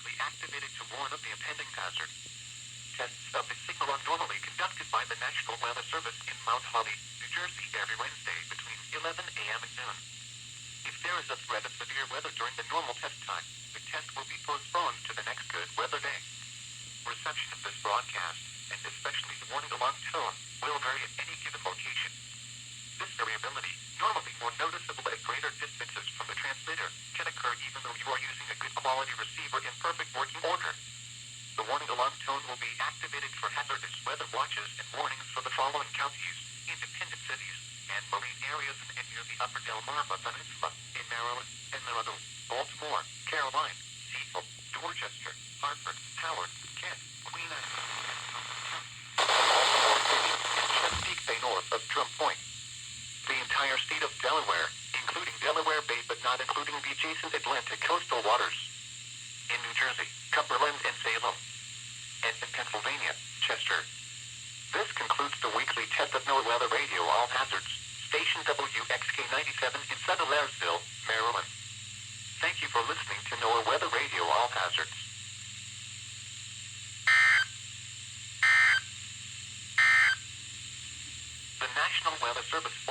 be activated to warn of the impending hazard. Tests of the signal are normally conducted by the National Weather Service in Mount Holly, New Jersey every Wednesday between 11 a.m. and noon. If there is a threat of severe weather during the normal test time, the test will be postponed to the next good weather day. Reception of this broadcast, and especially the warning alarm tone, will vary at any given location. This variability, normally more noticeable at greater distances from the transmitter, can occur even though you are using a good quality receiver in perfect working order. The warning alarm tone will be activated for hazardous weather watches and warnings for the following counties, independent cities, and marine areas in near the Upper Delmarva Peninsula, in Maryland, Emerald, Baltimore, Caroline, Seattle, Dorchester, Hartford, Howard, Kent, Queen Anne, Baltimore City, and Chesapeake Bay north of Trump Point. The entire state of Delaware, including Delaware Bay but not including the adjacent Atlantic coastal waters. In New Jersey, Cumberland and Salem. And in Pennsylvania, Chester. This concludes the weekly test of NOAA Weather Radio All Hazards, Station WXK 97 in Southern Laresville, Maryland.